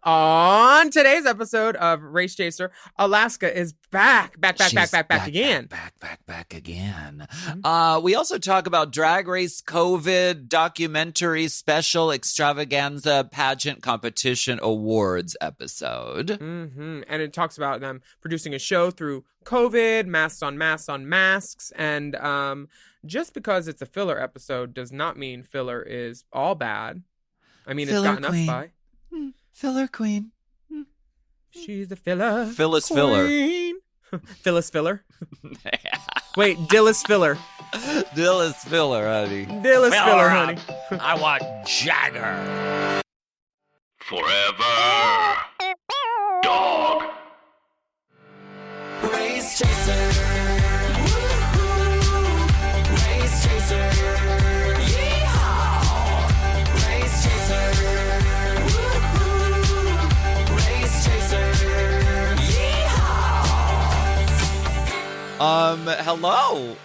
On today's episode of Race Chaser, Alaska is back again. Back again. Mm-hmm. We also talk about Drag Race COVID documentary special extravaganza pageant competition awards episode. Mm-hmm. And it talks about them producing a show through COVID, masks on masks. And just because it's a filler episode does not mean filler is all bad. I mean, Filler it's gotten queen. us by. Filler queen. She's the filler. Phyllis queen. Phyllis Filler. Wait, Dillis Filler. Dillis Filler, honey. Dillis Filler, honey. I want Jagger. Forever. Dog. Race Chaser. Woo-hoo. Race Chaser. Yeehaw. Race Chaser. Woo-hoo. Race Chaser. Yeehaw. Hello.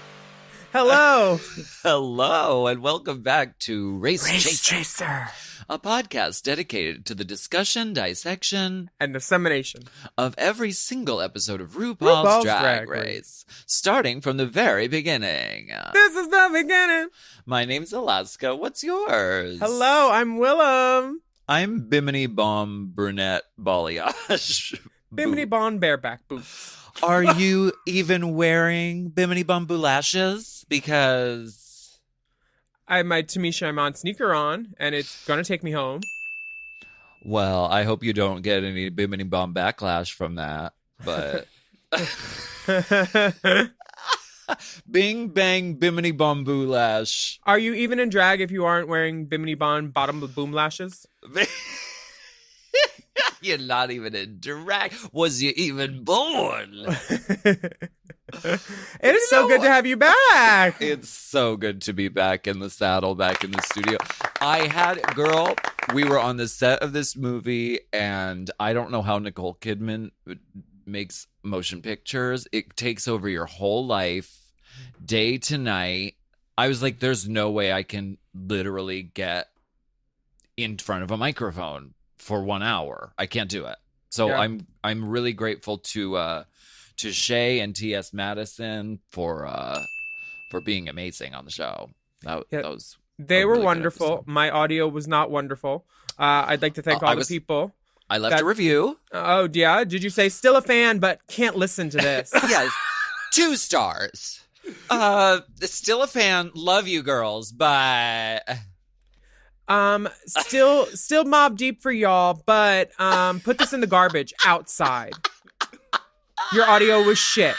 Hello. Hello, and welcome back to Race Chaser. A podcast dedicated to the discussion, dissection, And dissemination. of every single episode of RuPaul's Drag Race, starting from the very beginning. This is the beginning. My name's Alaska. What's yours? Hello, I'm Willam. I'm Bimini Bomb Brunette Balayage. Bimini Bond bareback boots. Are you even wearing Bimini Bumbu lashes? Because I have my Tamisha I'm on sneaker on, and it's gonna take me home. well, I hope you don't get any Bimini Bomb backlash from that. But Bing bang Bimini Bamboo lash. Are you even in drag if you aren't wearing Bimini Bond bottom boom lashes? You're not even in drag. Was you even born? It is so good to have you back. It's so good to be back in the saddle, back in the studio. We were on the set of this movie, and I don't know how Nicole Kidman makes motion pictures. It takes over your whole life, day to night. I was like, there's no way I can literally get in front of a microphone for 1 hour. I can't do it. So Yeah. I'm really grateful to Shay and T.S. Madison for being amazing on the show. That was They a were really good wonderful. episode. My audio was not wonderful. I'd like to thank all the people. I left a review. Oh, yeah? Did you say still a fan, but can't listen to this? Yes, 2 stars. Still a fan. Love you, girls, but Still Mob Deep for y'all, but put this in the garbage outside. Your audio was shit.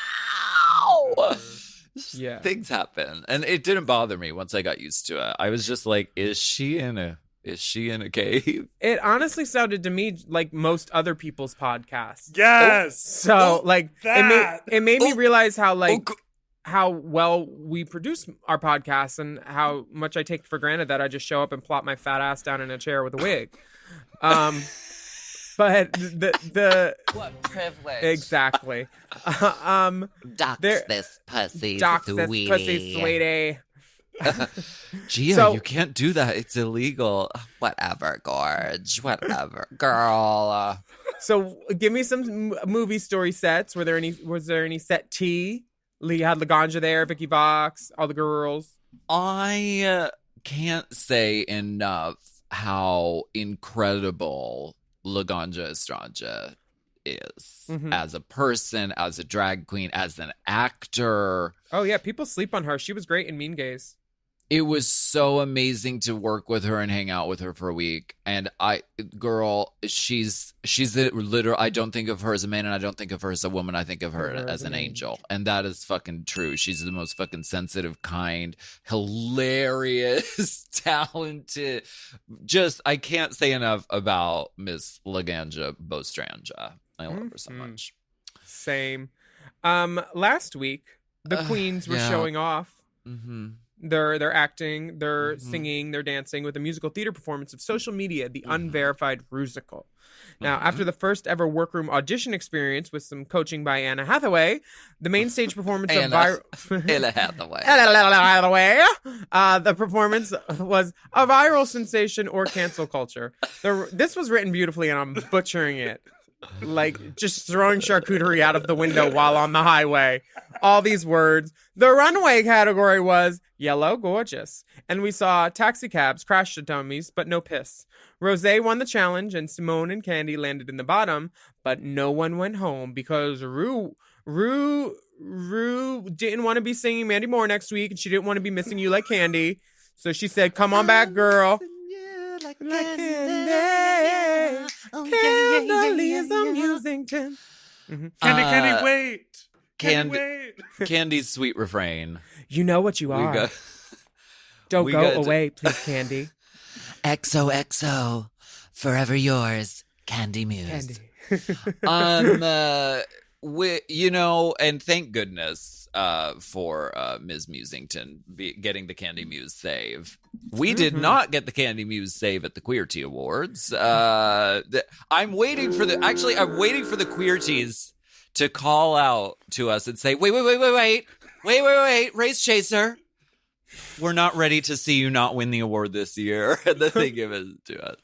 Yeah. Things happen, and it didn't bother me once I got used to it. I was just like, is she in a cave? It honestly sounded to me like most other people's podcasts. Yes. So it made me realize how Oh, how well we produce our podcasts and how much I take for granted that I just show up and plop my fat ass down in a chair with a wig. But the what privilege? exactly. Dox this pussy, sweetie. Gia, So- you can't do that. It's illegal. Whatever, Gorge. Whatever, girl. So give me some movie story sets. Was there any set T? You had Laganja there, Vicky Vox, all the girls. I can't say enough how incredible Laganja Estranja is as a person, as a drag queen, as an actor. Oh yeah, people sleep on her. She was great in Mean Gays. It was so amazing to work with her and hang out with her for a week. And she's the literal. I don't think of her as a man, and I don't think of her as a woman. I think of her as an angel, and that is fucking true. She's the most fucking sensitive, kind, hilarious, talented. Just I can't say enough about Miss Laganja Bostranja. I love her so much. Same. Last week the queens were yeah. showing off. Mm-hmm. They're acting, they're Mm-hmm. singing, they're dancing with a musical theater performance of Social Media, the Unverified Rusical. Now, after the first ever workroom audition experience with some coaching by Anna Hathaway, the main stage performance of Anna Hathaway. the performance was a viral sensation or cancel culture. This was written beautifully, and I'm butchering it. Like just throwing charcuterie out of the window while on the highway. All these words. The runway category was yellow gorgeous. And we saw taxi cabs crash the dummies, but no piss. Rosé won the challenge and Simone and Candy landed in the bottom, but no one went home because Rue didn't want to be singing Mandy Moore next week and she didn't want to be missing you like Candy. So she said, come on back, girl. Like Candy. Candeliza Musington. Candy, wait. Candy, Candy's sweet refrain. You know what you are. Don't go away, please, Candy. XOXO, forever yours, Candy Muse. Candy. And thank goodness for Ms. Musington getting the Candy Muse save. We did not get the Candy Muse save at the Queer Tea Awards. I'm waiting for the Queer Teas to call out to us and say, wait, Race Chaser. We're not ready to see you not win the award this year. And then they give it to us.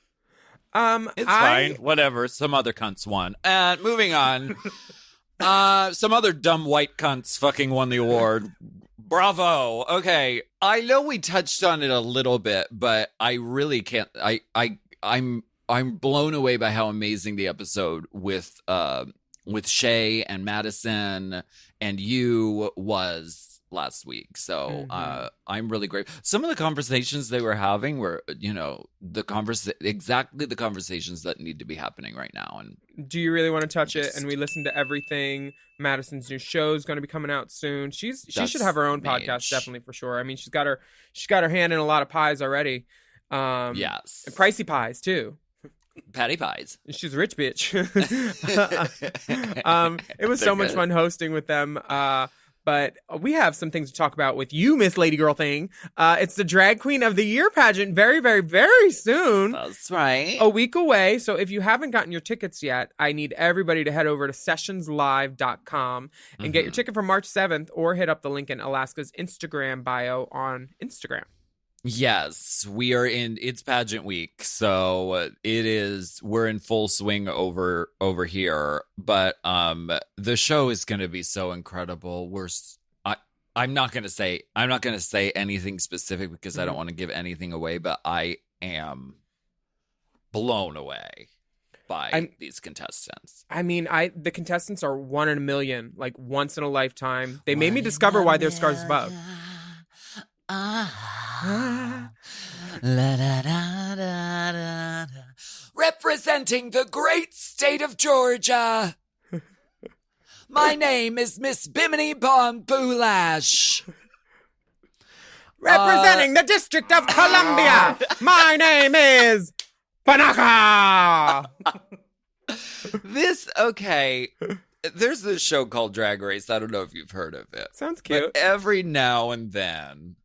It's fine. Whatever. Some other cunts won. Moving on. Some other dumb white cunts fucking won the award. Bravo. Okay. I know we touched on it a little bit, but I really can't. I'm blown away by how amazing the episode with Shay and Madison and you was last week. So I'm really grateful. Some of the conversations they were having were, exactly the conversations that need to be happening right now. And do you really want to touch it? And we listened to everything. Madison's new show is going to be coming out soon. She should have her own podcast, definitely, for sure. I mean, she's got her hand in a lot of pies already. Yes, and pricey pies too. Patty pies. She's a rich bitch. It was so much fun hosting with them. But we have some things to talk about with you, Miss Lady Girl Thing. It's the Drag Queen of the Year pageant very, very, very soon. That's right. A week away. So if you haven't gotten your tickets yet, I need everybody to head over to sessionslive.com and get your ticket for March 7th or hit up the link in Alaska's Instagram bio on Instagram. Yes, it's pageant week, so we're in full swing over here, but the show is going to be so incredible. I'm not going to say anything specific because I don't want to give anything away, but I am blown away by these contestants. I mean, the contestants are one in a million, like once in a lifetime. They made me discover why their scars above. Representing the great state of Georgia, my name is Miss Bimini Bon Boulash. Representing the District of Columbia, my name is Panaka. There's this show called Drag Race. I don't know if you've heard of it. Sounds cute. But every now and then,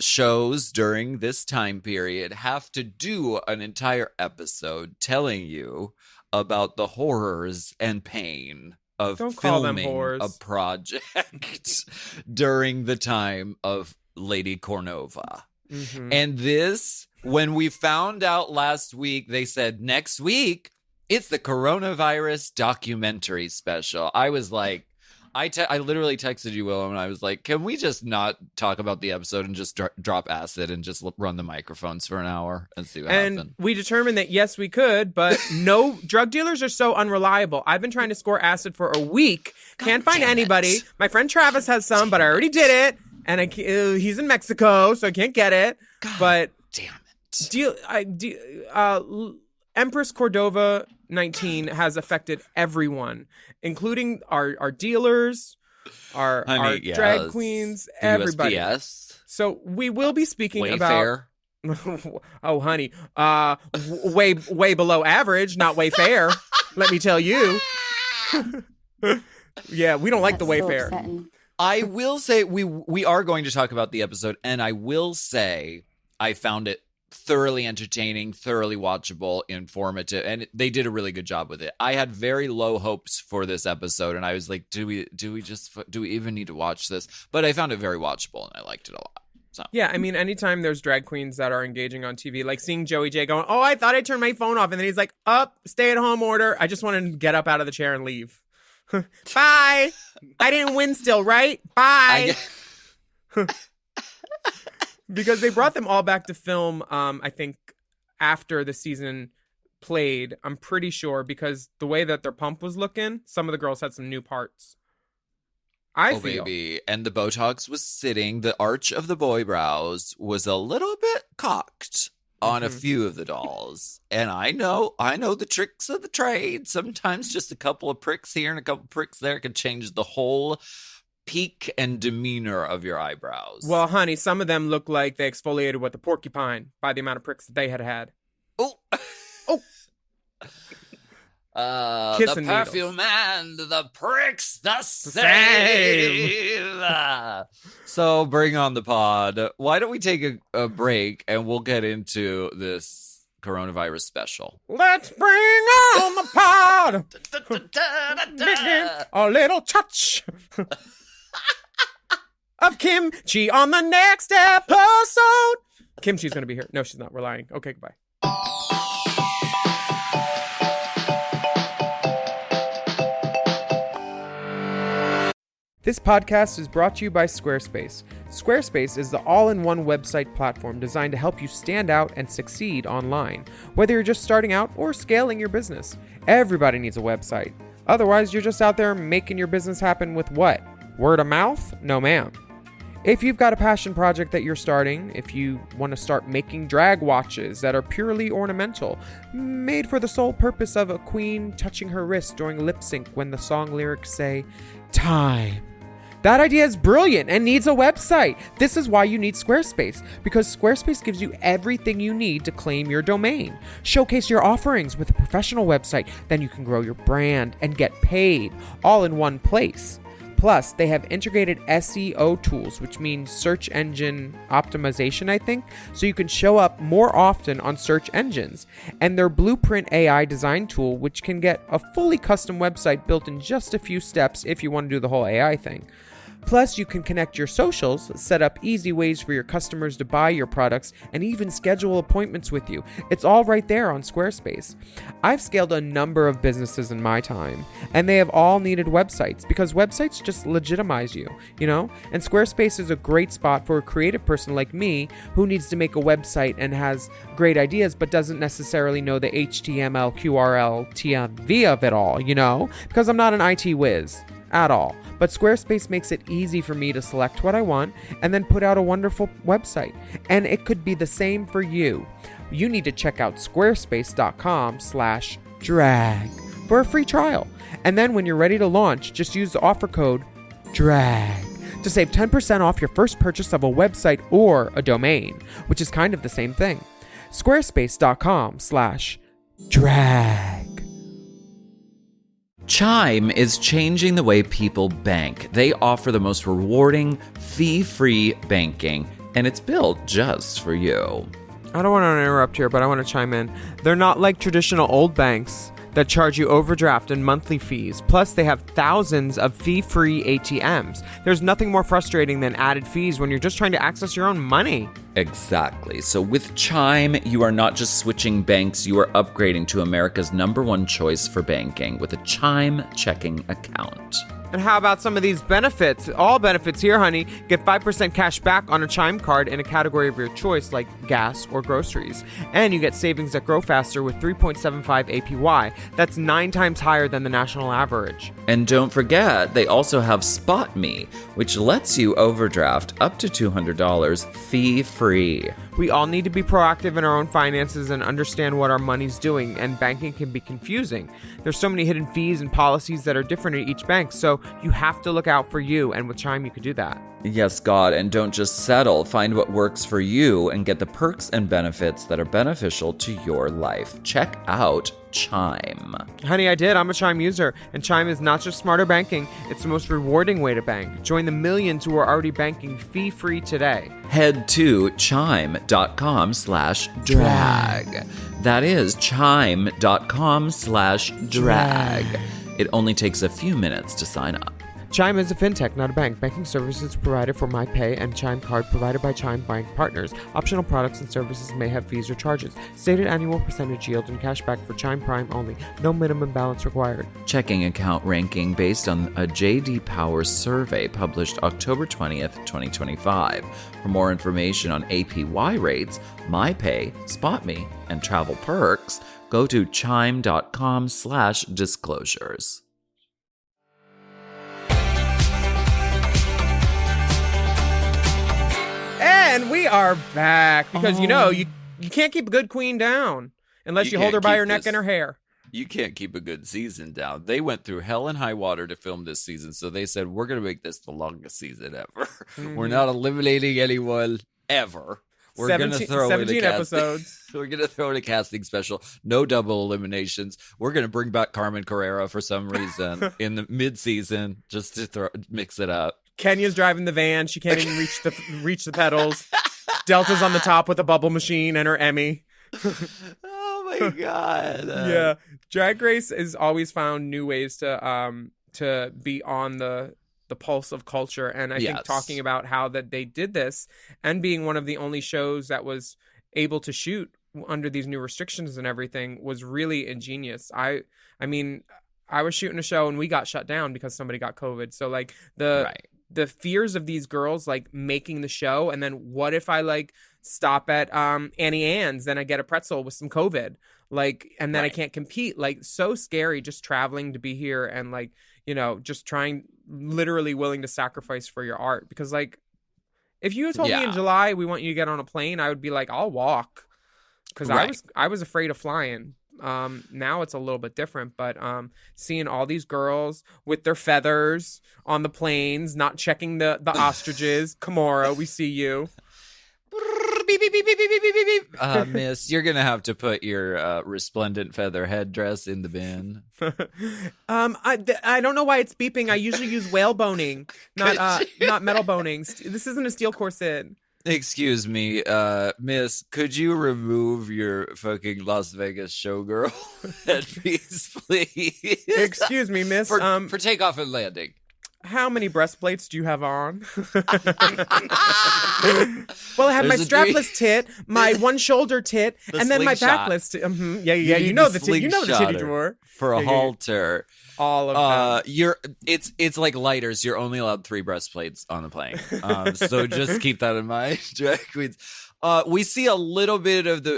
shows during this time period have to do an entire episode telling you about the horrors and pain of filming a project during the time of Lady Cornova. And this, when we found out last week, they said next week it's the coronavirus documentary special. I was like, I literally texted you, Willam, and I was like, can we just not talk about the episode and just drop acid and just run the microphones for an hour and see what happens? And we determined that, yes, we could, but no, drug dealers are so unreliable. I've been trying to score acid for a week. Can't find anybody. My friend Travis has some, but I already did it. And he's in Mexico, so I can't get it. But damn it. Empress Cordova 19 has affected everyone, including our dealers, our drag queens, everybody. USPS. So we will be speaking Wayfair. about. Oh, honey, way below average, not Wayfair. Let me tell you. Yeah, we don't like the Wayfair. I will say we are going to talk about the episode, and I will say I found it thoroughly entertaining, thoroughly watchable, informative, and they did a really good job with it. I had very low hopes for this episode, and I was like, do we even need to watch this? But I found it very watchable, and I liked it a lot. So. Yeah, I mean, anytime there's drag queens that are engaging on TV, like seeing Joey J going, oh, I thought I turned my phone off, and then he's like, up, stay at home order. I just want to get up out of the chair and leave. Bye. I didn't win still, right? Bye. Because they brought them all back to film, I think, after the season played, I'm pretty sure, because the way that their pump was looking, some of the girls had some new parts. I feel. Baby. And the Botox was sitting, the arch of the boy brows was a little bit cocked on a few of the dolls. And I know the tricks of the trade. Sometimes just a couple of pricks here and a couple of pricks there can change the whole peak and demeanor of your eyebrows. Well, honey, some of them look like they exfoliated with a porcupine by the amount of pricks that they had. Oh. Kissing the perfume and the pricks the same. So bring on the pod. Why don't we take a break and we'll get into this coronavirus special. Let's bring on the pod. Begin a little touch of kimchi on the next episode. Kimchi's going to be here. No, she's not. We're lying. Okay, goodbye. This podcast is brought to you by Squarespace. Squarespace is the all-in-one website platform designed to help you stand out and succeed online, whether you're just starting out or scaling your business. Everybody needs a website. Otherwise, you're just out there making your business happen with what? Word of mouth? No, ma'am. If you've got a passion project that you're starting, if you want to start making drag watches that are purely ornamental, made for the sole purpose of a queen touching her wrist during lip sync when the song lyrics say, time. That idea is brilliant and needs a website. This is why you need Squarespace, because Squarespace gives you everything you need to claim your domain. Showcase your offerings with a professional website, then you can grow your brand and get paid all in one place. Plus, they have integrated SEO tools, which means search engine optimization, I think, so you can show up more often on search engines. And their Blueprint AI design tool, which can get a fully custom website built in just a few steps if you want to do the whole AI thing. Plus, you can connect your socials, set up easy ways for your customers to buy your products, and even schedule appointments with you. It's all right there on Squarespace. I've scaled a number of businesses in my time, and they have all needed websites because websites just legitimize you, you know? And Squarespace is a great spot for a creative person like me who needs to make a website and has great ideas but doesn't necessarily know the HTML, QRL, TMV of it all, you know? Because I'm not an IT whiz at all. But Squarespace makes it easy for me to select what I want and then put out a wonderful website. And it could be the same for you. You need to check out squarespace.com/drag for a free trial. And then when you're ready to launch, just use the offer code DRAG to save 10% off your first purchase of a website or a domain, which is kind of the same thing. Squarespace.com/drag. Chime is changing the way people bank. They offer the most rewarding, fee-free banking, and it's built just for you. I don't want to interrupt here, but I want to chime in. They're not like traditional old banks that charge you overdraft and monthly fees. Plus, they have thousands of fee-free ATMs. There's nothing more frustrating than added fees when you're just trying to access your own money. Exactly. So with Chime, you are not just switching banks, you are upgrading to America's #1 choice for banking with a Chime checking account. And how about some of these benefits? All benefits here, honey. Get 5% cash back on a Chime card in a category of your choice like gas or groceries. And you get savings that grow faster with 3.75 APY. That's 9 times higher than the national average. And don't forget, they also have Spot Me, which lets you overdraft up to $200 fee-free. We all need to be proactive in our own finances and understand what our money's doing, and banking can be confusing. There's so many hidden fees and policies that are different at each bank, so you have to look out for you, and with Chime you can do that. Yes, God, and don't just settle. Find what works for you and get the perks and benefits that are beneficial to your life. Check out Chime? Honey, I did. I'm a Chime user. And Chime is not just smarter banking, it's the most rewarding way to bank. Join the millions who are already banking fee-free today. Head to chime.com/drag. That is chime.com/drag. It only takes a few minutes to sign up. Chime is a fintech, not a bank. Banking services provided for MyPay and Chime Card provided by Chime Bank Partners. Optional products and services may have fees or charges. Stated annual percentage yield and cashback for Chime Prime only. No minimum balance required. Checking account ranking based on a J.D. Power survey published October 20th, 2025. For more information on APY rates, MyPay, SpotMe, and travel perks, go to chime.com/disclosures. And we are back because you can't keep a good queen down unless you hold her by her neck and her hair. You can't keep a good season down. They went through hell and high water to film this season, so they said, we're going to make this the longest season ever. Mm-hmm. We're not eliminating anyone ever. We're going to throw 17 episodes. We're going to throw in a casting special. No double eliminations. We're going to bring back Carmen Carrera for some reason in the mid-season just to mix it up. Kenya's driving the van. She can't even reach the pedals. Delta's on the top with a bubble machine and her Emmy. Oh my God. Yeah. Drag Race has always found new ways to be on the pulse of culture. And I think talking about how that they did this and being one of the only shows that was able to shoot under these new restrictions and everything was really ingenious. I mean, I was shooting a show and we got shut down because somebody got COVID. So like the fears of these girls like making the show, and then what if I like stop at Annie Ann's, then I get a pretzel with some COVID, like, and then I can't compete. Like, so scary just traveling to be here and like, you know, just trying, literally willing to sacrifice for your art. Because like, if you had told me in July we want you to get on a plane, I would be like, I'll walk, because I was afraid of flying. Now it's a little bit different, but seeing all these girls with their feathers on the planes, not checking the ostriches. Kimura, we see you. Miss, you're gonna have to put your resplendent feather headdress in the bin. I don't know why it's beeping. I usually use whale boning, not metal boning. This isn't a steel corset. Excuse me, miss, could you remove your fucking Las Vegas showgirl headpiece, please? Excuse me, miss. For takeoff and landing. How many breastplates do you have on? Well, I have my strapless tit, my one shoulder tit, and then my backless tit. Yeah. You know the titty drawer. For a halter. All of them. It's like lighters. You're only allowed 3 breastplates on the plane. So just keep that in mind, drag queens. We see a little bit of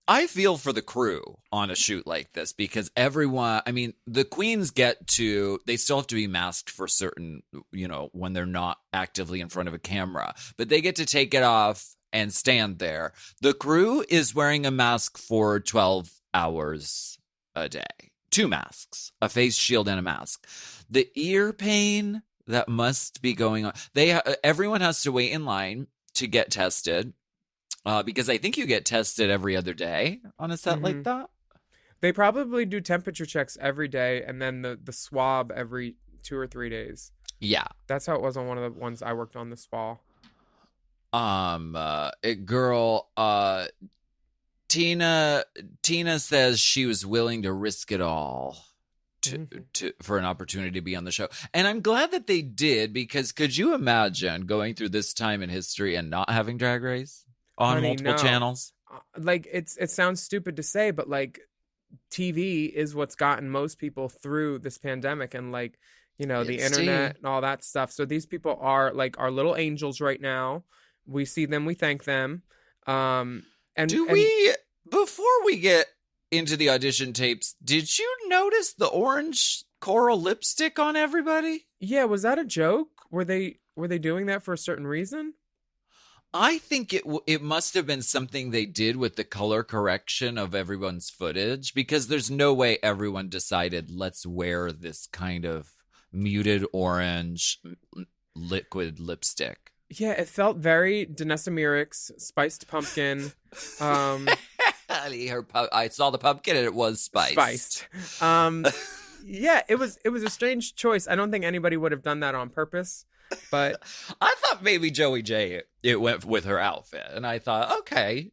I feel for the crew on a shoot like this because the queens they still have to be masked for certain, when they're not actively in front of a camera, but they get to take it off and stand there. The crew is wearing a mask for 12 hours a day. 2 masks, a face shield and a mask. The ear pain that must be going on. Everyone has to wait in line to get tested. Because I think you get tested every other day on a set like that. They probably do temperature checks every day and then the swab every 2 or 3 days. Yeah. That's how it was on one of the ones I worked on this fall. Tina says she was willing to risk it all for an opportunity to be on the show. And I'm glad that they did, because could you imagine going through this time in history and not having Drag Race? On multiple channels. Like it sounds stupid to say, but like TV is what's gotten most people through this pandemic and like, the internet and all that stuff. So these people are like our little angels right now. We see them, we thank them. Before we get into the audition tapes, did you notice the orange coral lipstick on everybody? Yeah, was that a joke? Were they doing that for a certain reason? I think it must have been something they did with the color correction of everyone's footage, because there's no way everyone decided, let's wear this kind of muted orange liquid lipstick. Yeah, it felt very Danessa Myricks, spiced pumpkin. Honey, I saw the pumpkin and it was spiced. Yeah, it was a strange choice. I don't think anybody would have done that on purpose, but I thought maybe Joey J, it went with her outfit. And I thought, okay.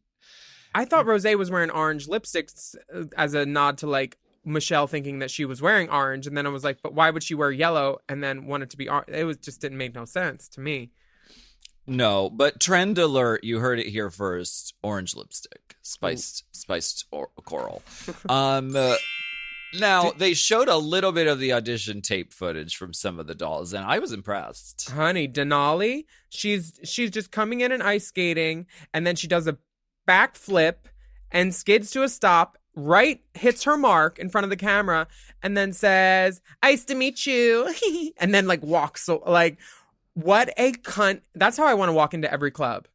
I thought Rosé was wearing orange lipsticks as a nod to like Michelle thinking that she was wearing orange. And then I was like, but why would she wear yellow and then want it to be orange? It was just didn't make no sense to me. No, but trend alert, you heard it here first. Orange lipstick, spiced coral. Now, they showed a little bit of the audition tape footage from some of the dolls, and I was impressed. Honey, Denali, she's just coming in and ice skating, and then she does a backflip and skids to a stop, hits her mark in front of the camera, and then says, "Nice to meet you," and then like walks. So like, what a cunt! That's how I want to walk into every club.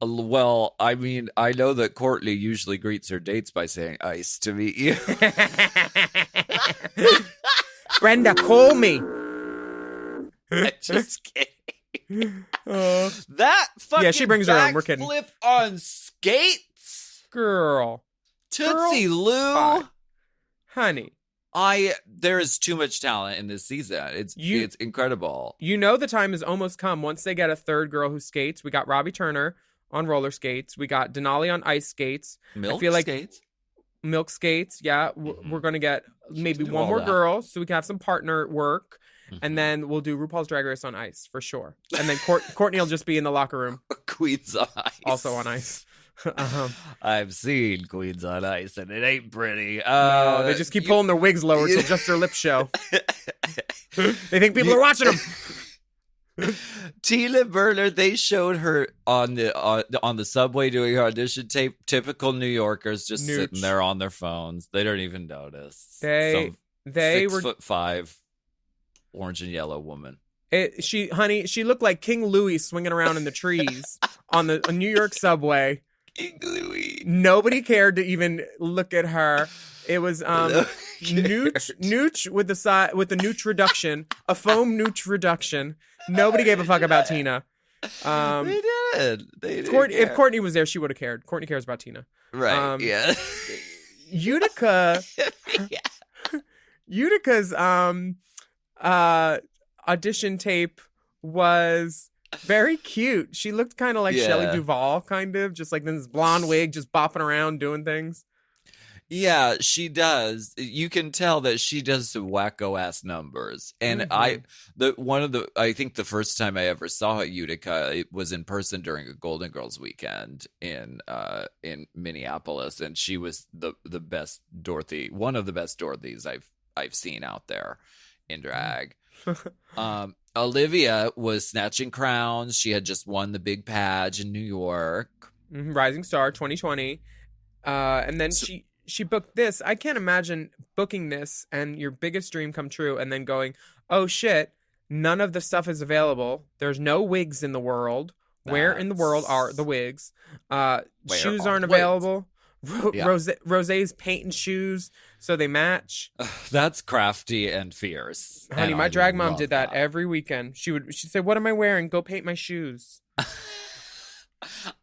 Well, I mean, I know that Courtney usually greets her dates by saying, "Nice to meet you." Brenda, call me. Just kidding. That fucking yeah, she brings her own. We're kidding. Flip on skates, girl. Tootsie Lou, honey. There is too much talent in this season. It's incredible. You know the time has almost come. Once they get a third girl who skates, we got Robbie Turner on roller skates. We got Denali on ice skates. Milk skates. Milk skates. Yeah, we're gonna get maybe one more girl so we can have some partner work, and then we'll do RuPaul's Drag Race on ice for sure. And then Courtney will just be in the locker room. Queens on Ice. Also on ice. I've seen Queens on Ice and it ain't pretty. No, they just keep pulling their wigs lower till just their lips show. They think people are watching them. Tina Burner, they showed her on the subway doing her audition tape. Typical New Yorkers just sitting there on their phones. They don't even notice. They were 6'5", orange and yellow woman. She looked like King Louis swinging around in the trees on the New York subway. King Louis. Nobody cared to even look at her. It was Nooch with the Nooch reduction, a foam Nooch reduction. Nobody gave a fuck about Tina. They did. If Courtney was there, she would have cared. Courtney cares about Tina. Right. Yeah. Utica's audition tape was very cute. She looked kind of like Shelley Duvall, kind of just like this blonde wig, just bopping around doing things. Yeah, she does. You can tell that she does some wacko ass numbers. And I think the first time I ever saw Utica, it was in person during a Golden Girls weekend in Minneapolis, and she was the best Dorothy, one of the best Dorothys I've seen out there in drag. Olivia was snatching crowns. She had just won the big pageant in New York. Rising Star 2020. And then she booked this. I can't imagine booking this and your biggest dream come true and then going, oh shit, none of the stuff is available. There's no wigs in the world. Where in the world are the wigs? Shoes aren't available. Rosé's painting shoes so they match. That's crafty and fierce. Honey, my drag mom did that every weekend. She'd say, what am I wearing? Go paint my shoes.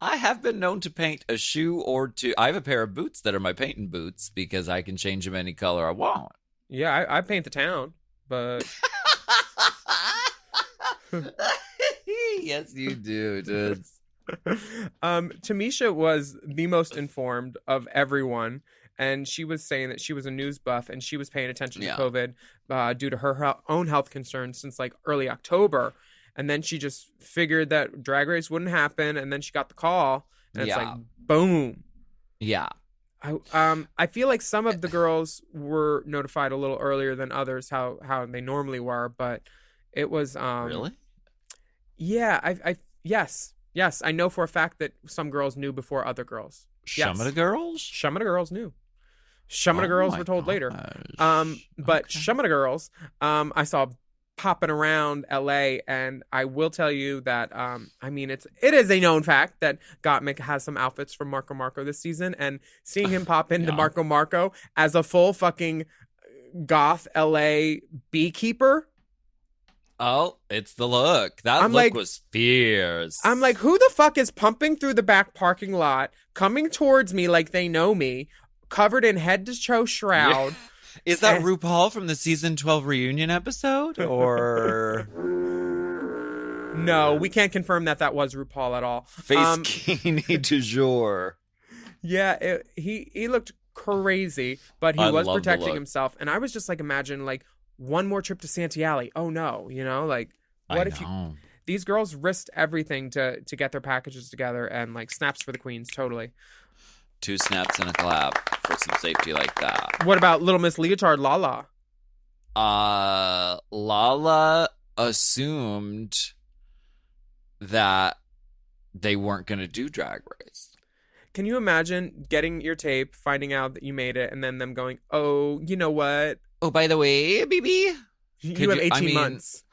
I have been known to paint a shoe or two. I have a pair of boots that are my painting boots because I can change them any color I want. Yeah, I paint the town, but... Yes, you do, dude. Tamisha was the most informed of everyone, and she was saying that she was a news buff and she was paying attention to COVID due to her own health concerns since like early October. And then she just figured that Drag Race wouldn't happen, and then she got the call, and it's like boom. Yeah. I feel like some of the girls were notified a little earlier than others how they normally were, but it was really. Yeah, Yes, I know for a fact that some girls knew before other girls. Some of the girls? Some of the girls knew. Some of the girls were told later. But some of the girls I saw popping around LA, and I will tell you that I mean it is a known fact that Gottmik has some outfits from Marco Marco this season, and seeing him pop into Marco Marco as a full fucking goth LA beekeeper. Oh, it's the look. That I'm look like- was fierce. I'm like, who the fuck is pumping through the back parking lot, coming towards me like they know me, covered in head to toe shroud? Is that And- RuPaul from the season 12 reunion episode? Or No, we can't confirm that was RuPaul at all. Face Kini du jour? Yeah, he looked crazy, but he I was love the protecting look. himself. And I was just like, imagine like one more trip to Santee Alley. Oh no, like what if you? These girls risked everything to get their packages together, and like snaps for the queens, totally. 2 snaps and a clap for some safety like that. What about Little Miss Leotard, Lala? Lala assumed that they weren't going to do Drag Race. Can you imagine getting your tape, finding out that you made it, and then them going, "Oh, you know what? Oh, by the way, BB, You have 18 months."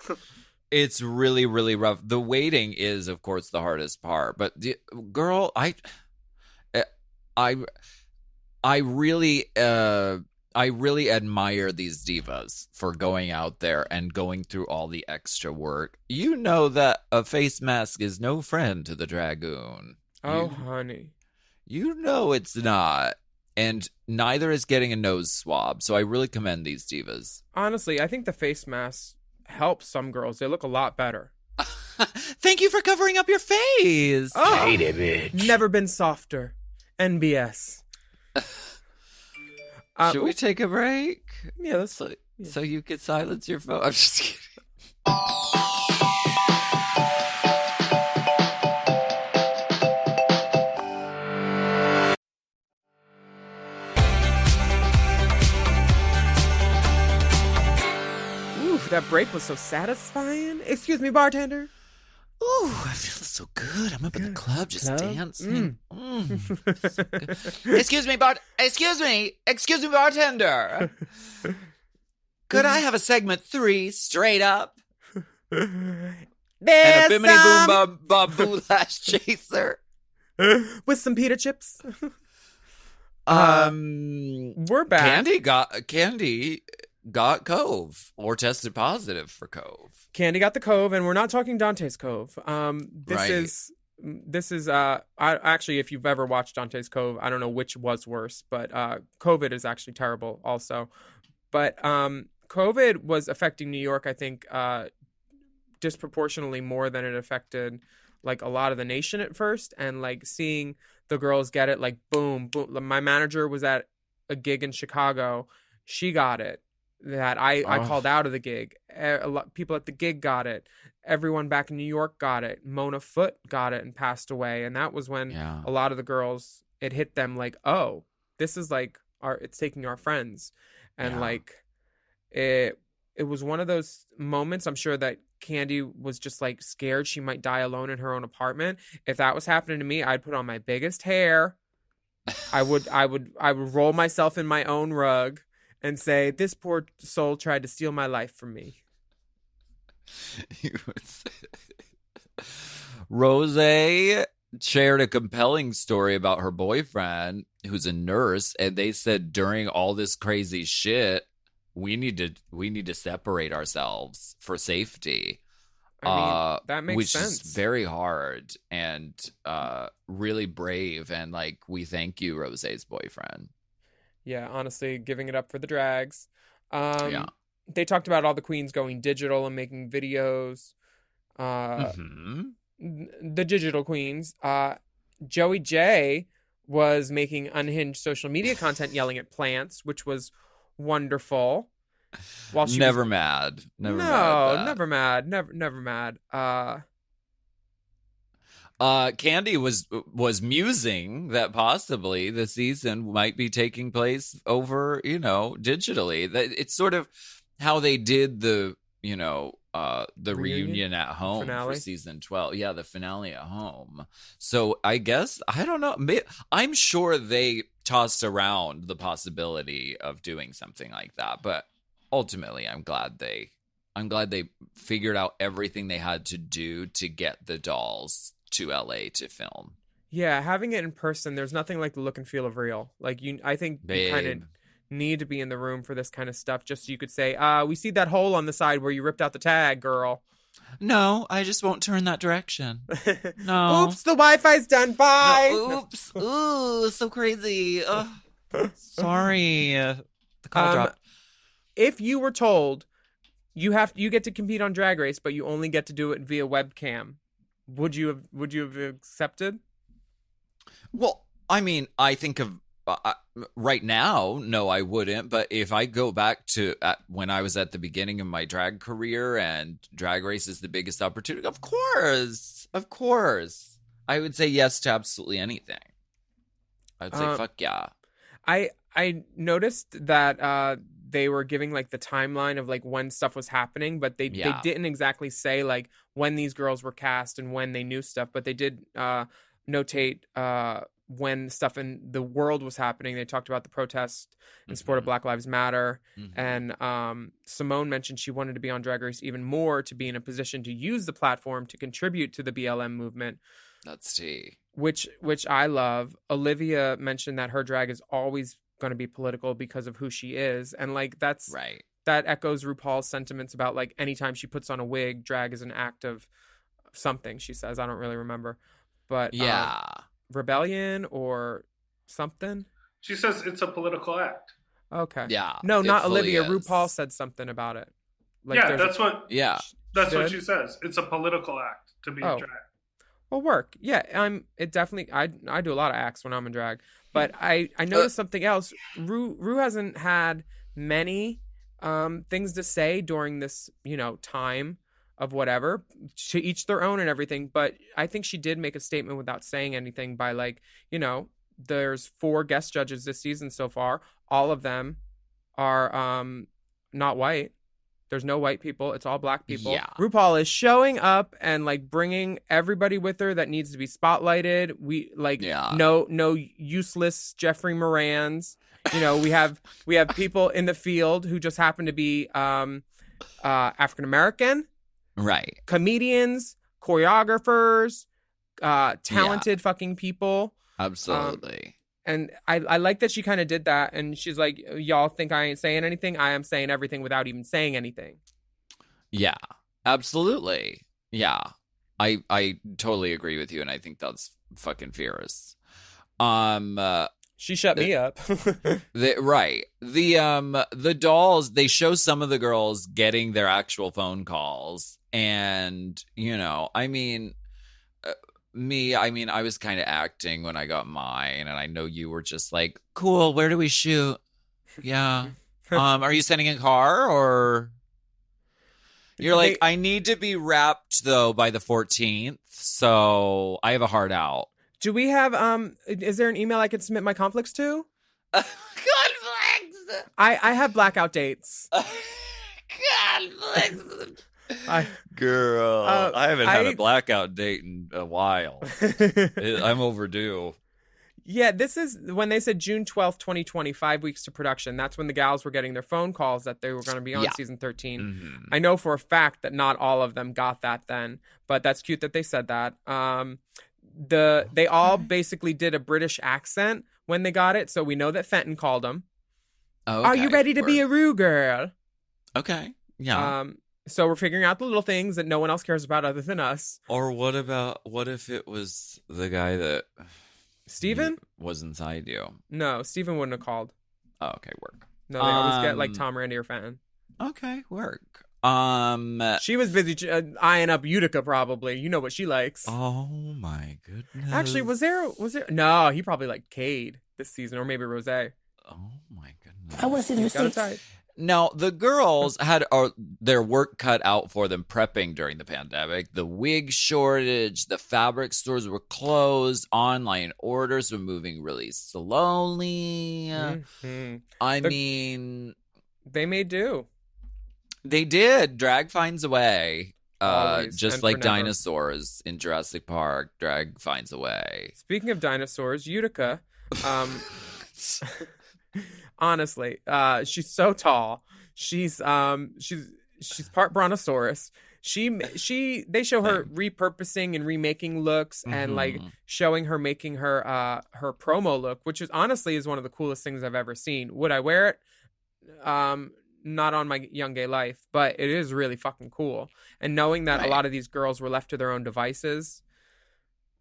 it's really, really rough. The waiting is, of course, the hardest part. But girl, I really admire these divas for going out there and going through all the extra work. You know that a face mask is no friend to the dragoon. Oh, honey. You know it's not. And neither is getting a nose swab. So I really commend these divas. Honestly, I think the face mask helps some girls. They look a lot better. Thank you for covering up your face. Oh, Hate it, bitch. never been softer. NBS. Should we take a break? Yeah, let's. So you could silence your phone. I'm just kidding. Ooh, that break was so satisfying. Excuse me, bartender. Ooh, I feel so good. I'm up in the club just dancing. So good. Excuse me, bartender. Could I have a segment 3 straight up? And a bimini boom bob boulash chaser. With some pita chips. We're back. Candy got Cove or tested positive for Cove. Candy got the Cove, and we're not talking Dante's Cove. Right. This is actually, if you've ever watched Dante's Cove, I don't know which was worse, but COVID is actually terrible also. But COVID was affecting New York, I think, disproportionately more than it affected like a lot of the nation at first. And like seeing the girls get it, like boom, boom. My manager was at a gig in Chicago. She got it. That I called out of the gig. A lot people at the gig got it. Everyone back in New York got it. Mona Foote got it and passed away. And that was when a lot of the girls, it hit them like, oh, this is like it's taking our friends. And like it was one of those moments. I'm sure that Candy was just like scared she might die alone in her own apartment. If that was happening to me, I'd put on my biggest hair. I would roll myself in my own rug and say, this poor soul tried to steal my life from me. Rose shared a compelling story about her boyfriend who's a nurse, and they said during all this crazy shit, we need to separate ourselves for safety. I mean, that makes which sense. is very hard and really brave, and like we thank you, Rose's boyfriend. Yeah, honestly, giving it up for the drags. Yeah. They talked about all the queens going digital and making videos. Mhm. The digital queens. Joey J was making unhinged social media content yelling at plants, which was wonderful. While she Never mad. Never mad at that. never mad. Never mad. Candy was musing that possibly the season might be taking place over, digitally. That it's sort of how they did the, the reunion at home finale? for season 12. Yeah, the finale at home. So I guess, I don't know. I'm sure they tossed around the possibility of doing something like that, but ultimately I'm glad they figured out everything they had to do to get the dolls to LA to film. Yeah, having it in person, there's nothing like the look and feel of real. Like I think you kind of need to be in the room for this kind of stuff, just so you could say, we see that hole on the side where you ripped out the tag, girl. No, I just won't turn that direction. No. Oops, the Wi-Fi's done. Bye. No, oops. Ooh, so crazy. Ugh. Sorry. The call dropped. If you were told you get to compete on Drag Race, but you only get to do it via webcam, would you have accepted? Well, I mean, I think of right now, no, I wouldn't. But if I go back to when I was at the beginning of my drag career and Drag Race is the biggest opportunity, of course, I would say yes to absolutely anything. I would say fuck yeah. I noticed that they were giving like the timeline of like when stuff was happening, but they didn't exactly say like when these girls were cast and when they knew stuff, but they did notate when stuff in the world was happening. They talked about the protest in support of Black Lives Matter. And Simone mentioned she wanted to be on Drag Race even more to be in a position to use the platform to contribute to the BLM movement. That's tea. Which I love. Olivia mentioned that her drag is always going to be political because of who she is. And like, that's right. That echoes RuPaul's sentiments about like anytime she puts on a wig, drag is an act of something, she says. I don't really remember. But yeah. Rebellion or something. She says it's a political act. Okay. Yeah. No, not Olivia. Is. RuPaul said something about it. Like yeah, that's what. Yeah. That's what she says. It's a political act to be in drag. Well, work. Yeah, it definitely. I do a lot of acts when I'm in drag, but I noticed something else. Ru hasn't had many things to say during this time of whatever, to each their own and everything. But I think she did make a statement without saying anything by like, there's 4 guest judges this season so far. All of them are not white. There's no white people. It's all Black people. Yeah. RuPaul is showing up and like bringing everybody with her that needs to be spotlighted. We like no useless Jeffrey Morans. We have people in the field who just happen to be African American. Right. Comedians, choreographers, talented fucking people. Absolutely. And I like that she kind of did that. And she's like, y'all think I ain't saying anything? I am saying everything without even saying anything. Yeah, absolutely. Yeah, I totally agree with you. And I think that's fucking fierce. She shut me up. Right. The dolls, they show some of the girls getting their actual phone calls. And, I mean... I was kind of acting when I got mine, and I know you were just like, cool, where do we shoot? Yeah. Are you sending a car, or you're like, I need to be wrapped though by the 14th, so I have a hard out. Do we have is there an email I can submit my conflicts to? Conflicts. I have blackout dates. Conflicts. Girl, I haven't had a blackout date in a while. I'm overdue. Yeah, this is when they said June 12th, 2020, 5 weeks to production. That's when the gals were getting their phone calls that they were going to be on season 13. Mm-hmm. I know for a fact that not all of them got that then, but that's cute that they said that. They all basically did a British accent when they got it, so we know that Fenton called them. Oh, okay. Are you ready to be a Rue girl? Okay. Yeah. So we're figuring out the little things that no one else cares about other than us. Or what if it was the guy that Steven was inside you? No, Steven wouldn't have called. Oh, okay, work. No, they always get like Tom, Randy, or Fenton. Okay, work. She was busy eyeing up Utica, probably. You know what she likes. Oh my goodness. Actually, was there? No, he probably liked Cade this season, or maybe Rose. Oh my goodness. I want to see the receipts. Now, the girls had their work cut out for them prepping during the pandemic. The wig shortage, the fabric stores were closed, online orders were moving really slowly. Mm-hmm. They may do. They did. Drag finds a way. Just like forever. dinosaurs in Jurassic Park, drag finds a way. Speaking of dinosaurs, Utica... honestly, she's so tall. She's part brontosaurus. They show her repurposing and remaking looks and like showing her making her her promo look, which is honestly one of the coolest things I've ever seen. Would I wear it? Not on my young gay life, but it is really fucking cool. And knowing that a lot of these girls were left to their own devices,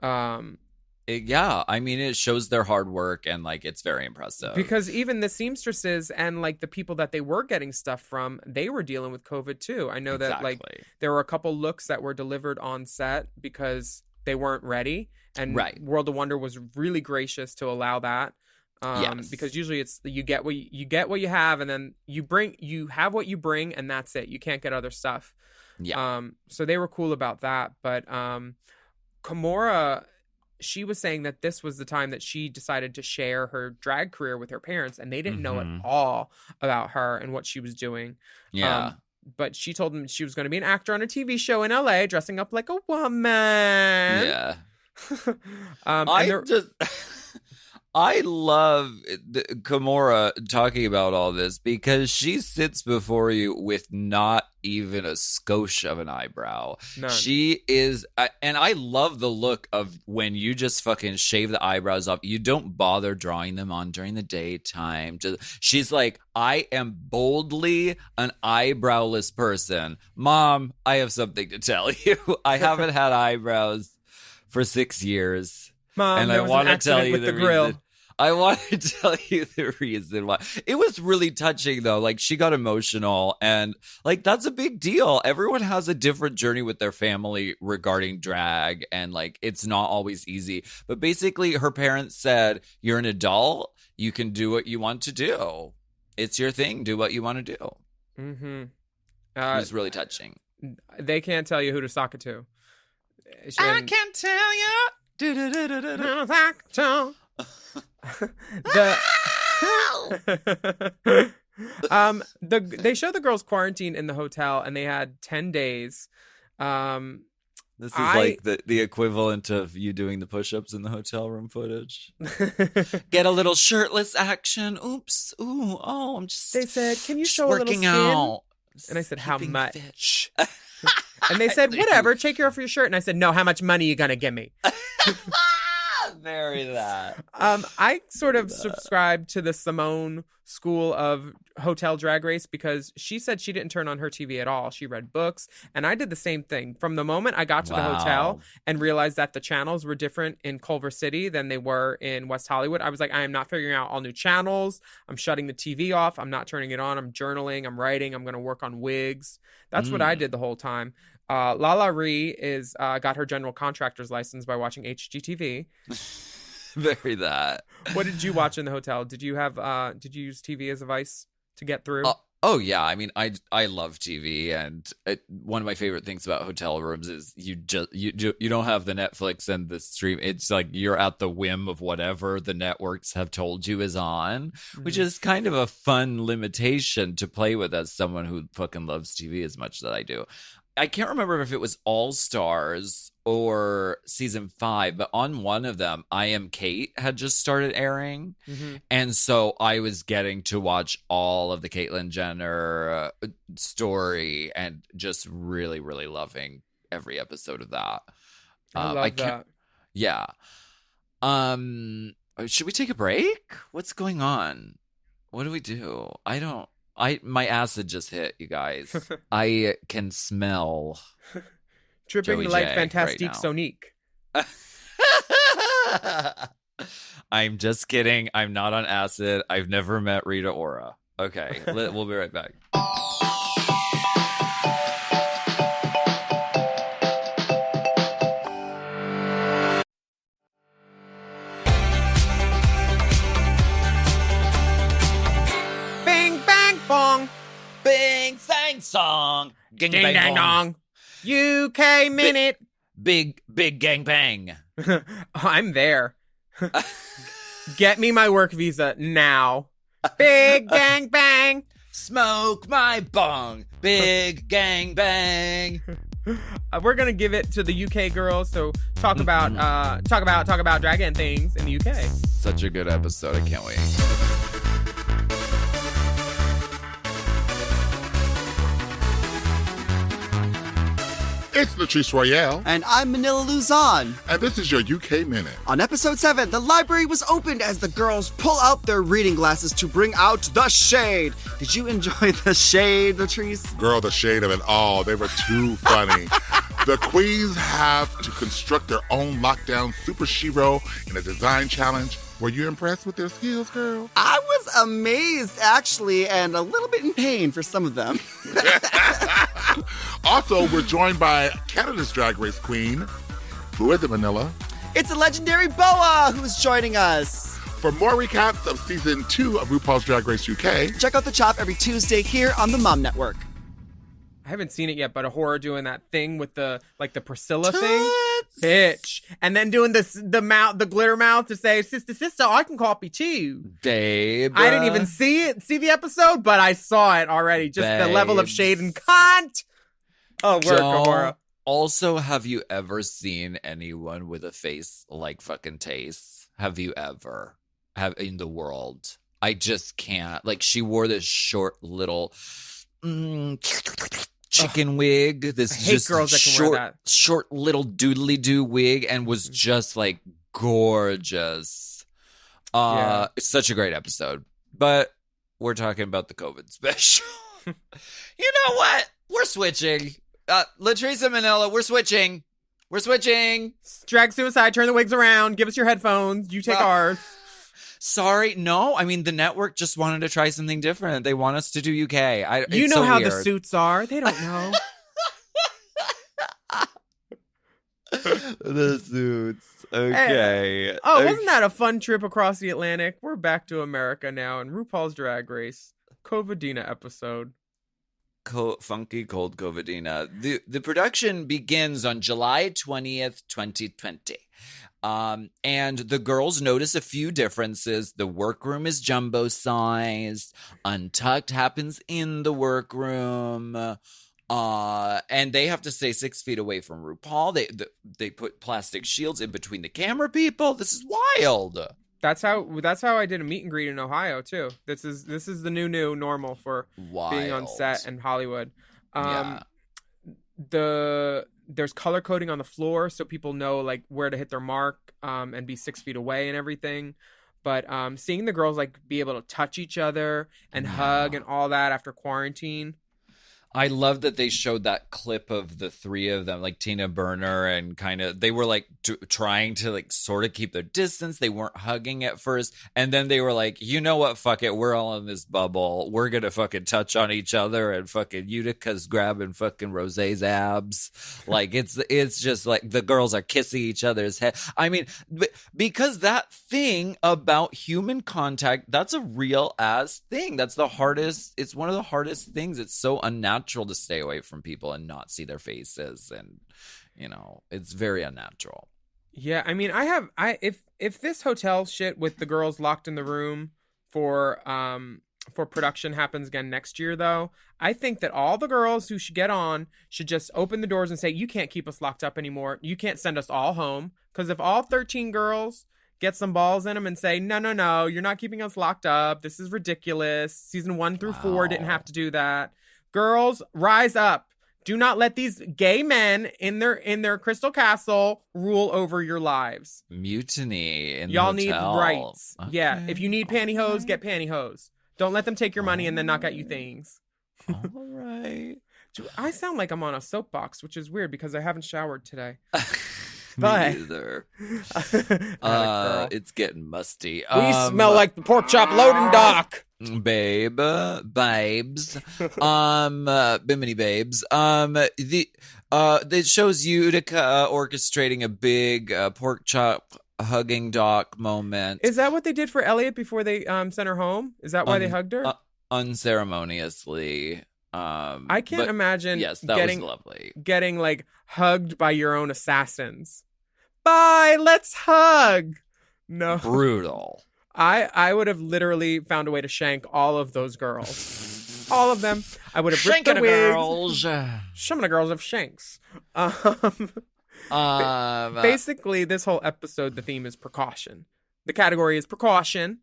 yeah, I mean, it shows their hard work and like it's very impressive. Because even the seamstresses and like the people that they were getting stuff from, they were dealing with COVID too. I know that like there were a couple looks that were delivered on set because they weren't ready, and World of Wonder was really gracious to allow that. Because usually it's you get what you have, and then you have what you bring, and that's it. You can't get other stuff. So they were cool about that. But Kimura, she was saying that this was the time that she decided to share her drag career with her parents, and they didn't know at all about her and what she was doing. But she told them she was going to be an actor on a TV show in LA, dressing up like a woman. I love Kimura talking about all this because she sits before you with not even a skosh of an eyebrow. None. She is, and I love the look of when you just fucking shave the eyebrows off. You don't bother drawing them on during the daytime. She's like, I am boldly an eyebrowless person. Mom, I have something to tell you. I haven't had eyebrows for 6 years. Mom, and I want to tell you the reason. I want to tell you the reason why. It was really touching, though. Like, she got emotional, and like that's a big deal. Everyone has a different journey with their family regarding drag, and like it's not always easy. But basically, her parents said, "You're an adult. You can do what you want to do. It's your thing. Do what you want to do." It was really touching. They can't tell you who to sock it to. I can tell you. They show the girls quarantine in the hotel, and they had 10 days. This is like the equivalent of you doing the push-ups in the hotel room footage. Get a little shirtless action. Oops. Ooh. Oh, I'm just. They said, "Can you show working a little skin?" out. And I said, "How much?" And they said, "Whatever, take off your shirt." And I said, "No, how much money you gonna give me?" Very that. I sort of subscribe to the Simone school of hotel drag race because she said she didn't turn on her TV at all. She read books, and I did the same thing. From the moment I got to the hotel and realized that the channels were different in Culver City than they were in West Hollywood, I was like, I am not figuring out all new channels. I'm shutting the TV off. I'm not turning it on. I'm journaling. I'm writing. I'm going to work on wigs. That's what I did the whole time. Lala Ree is got her general contractor's license by watching HGTV. Very that. What did you watch in the hotel? Did you use TV as a vice to get through? Oh yeah, I mean, I love TV, and one of my favorite things about hotel rooms is you don't have the Netflix and the stream. It's like you're at the whim of whatever the networks have told you is on, which is kind of a fun limitation to play with as someone who fucking loves TV as much as I do. I can't remember if it was All Stars or season 5, but on one of them, I Am Kate had just started airing. And so I was getting to watch all of the Caitlyn Jenner story and just really, really loving every episode of that. I love that. Yeah. Should we take a break? What's going on? What do we do? My acid just hit, you guys. I can smell Tripping Joey like J Fantastique right Sonique. I'm just kidding. I'm not on acid. I've never met Rita Ora. Okay, we'll be right back. Bing, sang, song. Ding, dang, dong. UK minute. Big gang bang. I'm there. Get me my work visa now. Big gang bang. Smoke my bong. Big gang bang. We're gonna give it to the UK girls. So talk about drag and things in the UK. Such a good episode. I can't wait. It's Latrice Royale. And I'm Manila Luzon. And this is your UK Minute. On episode 7, the library was opened as the girls pull out their reading glasses to bring out the shade. Did you enjoy the shade, Latrice? Girl, the shade of it all. They were too funny. The queens have to construct their own lockdown super shero in a design challenge. Were you impressed with their skills, girl? I was amazed, actually, and a little bit in pain for some of them. Also, we're joined by Canada's Drag Race queen. Who is it, Manila? It's a legendary Boa who's joining us. For more recaps of season 2 of RuPaul's Drag Race UK, check out The Chop every Tuesday here on the Mom Network. I haven't seen it yet, but a horror doing that thing with the Priscilla thing, bitch, and then doing the glitter mouth to say, sister, I can copy too, babe. I didn't even see the episode, but I saw it already. Just the level of shade and cunt. Oh, work, Aurora. Also, have you ever seen anyone with a face like fucking Taste? Have you ever? Have in the world? I just can't. Like, she wore this short little chicken wig. This just girls that can wear that. Short little doodly doo wig, and was just like gorgeous. It's such a great episode. But we're talking about the COVID special. You know what? We're switching. Latrice and Manila, we're switching. We're switching. Drag suicide, turn the wigs around, give us your headphones, you take ours. Sorry, no. I mean, the network just wanted to try something different. They want us to do UK. You know how the suits are. They don't know. The suits. Okay. Hey. Oh, wasn't that a fun trip across the Atlantic? We're back to America now in RuPaul's Drag Race. COVIDina episode. Funky cold COVIDina. The production begins on July 20th, 2020. And the girls notice a few differences. The workroom is jumbo sized. Untucked happens in the workroom. And they have to stay 6 feet away from RuPaul. They put plastic shields in between the camera people. This is wild. That's how I did a meet and greet in Ohio too. This is the new normal for being on set in Hollywood. There's color coding on the floor so people know like where to hit their mark and be 6 feet away and everything. But seeing the girls like be able to touch each other and hug and all that after quarantine. I love that they showed that clip of the three of them, like Tina Burner, and kind of, they were like trying to like sort of keep their distance. They weren't hugging at first. And then they were like, you know what? Fuck it. We're all in this bubble. We're going to fucking touch on each other, and fucking Utica's grabbing fucking Rosé's abs. Like it's just like the girls are kissing each other's head. I mean, because that thing about human contact, that's a real ass thing. That's the hardest. It's one of the hardest things. It's so unnatural to stay away from people and not see their faces, and you know, it's very unnatural. Yeah, I mean, if this hotel shit with the girls locked in the room for production happens again next year, though, I think that all the girls who should get on should just open the doors and say, you can't keep us locked up anymore. You can't send us all home. Because if all 13 girls get some balls in them and say, no, you're not keeping us locked up. This is ridiculous. Season 1 through 4 didn't have to do that. Girls, rise up. Do not let these gay men in their crystal castle rule over your lives. Mutiny in Y'all the hotel. need rights. Okay. Yeah, if you need pantyhose, get pantyhose. Don't let them take your money and then not get you things. All right. I sound like I'm on a soapbox, which is weird because I haven't showered today. Me either. It's getting musty. We smell like the pork chop loading dock. Babes, bimini babes. It shows Utica orchestrating a big pork chop hugging doc moment. Is that what they did for Elliot before they sent her home? Is that why they hugged her? Unceremoniously. I can't imagine. Yes, that was lovely. Getting like hugged by your own assassins. Bye, let's hug. No, brutal. I would have literally found a way to shank all of those girls. All of them. I would have ripped the wigs. Girls. Some of the girls have shanks. Basically, this whole episode, the theme is precaution. The category is precaution.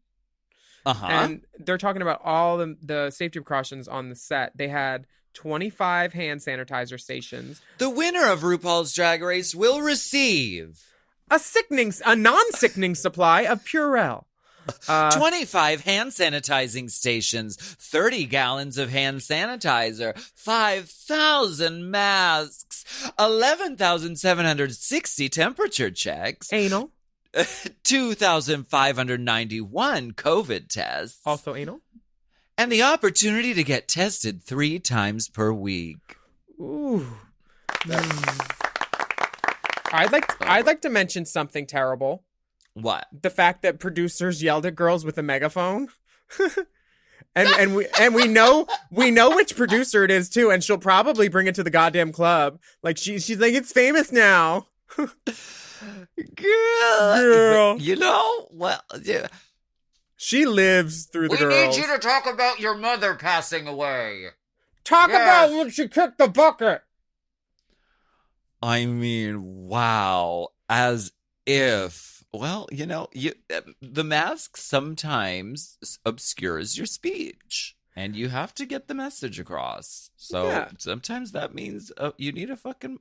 And they're talking about all the safety precautions on the set. They had 25 hand sanitizer stations, The winner of RuPaul's Drag Race will receive a non-sickening supply of Purell. 25 hand sanitizing stations, 30 gallons of hand sanitizer, 5,000 masks, 11,760 temperature checks, Anal. 2,591 COVID tests, Also anal. and the opportunity to get tested 3 times per week. Ooh. I'd like to mention something terrible. What? The fact that producers yelled at girls with a megaphone. and we know which producer it is too, and she'll probably bring it to the goddamn club. Like she's like, it's famous now. Girl. You know, well, yeah. She lives through the girls. to talk about your mother passing away. Talk about when she kicked the bucket. I mean, wow. As if, well, you know, the mask sometimes obscures your speech, and you have to get the message across. So sometimes that means you need a fucking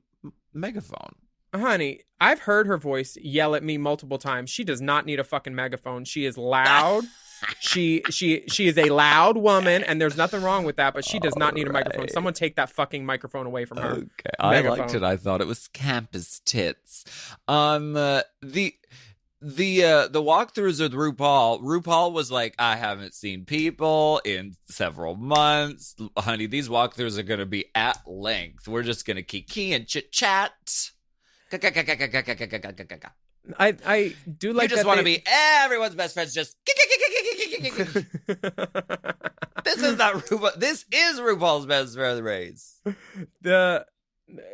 megaphone. Honey, I've heard her voice yell at me multiple times. She does not need a fucking megaphone. She is loud. She is a loud woman, and there's nothing wrong with that, but she does not need a microphone. Someone take that fucking microphone away from her. Okay, I liked it. I thought it was campus tits. The walkthroughs with RuPaul was like, I haven't seen people in several months. Honey, these walkthroughs are going to be at length. We're just going to kiki and chit chat. I do like. You just want to be everyone's best friends. Just this is not RuPaul. This is RuPaul's Best Friend Race.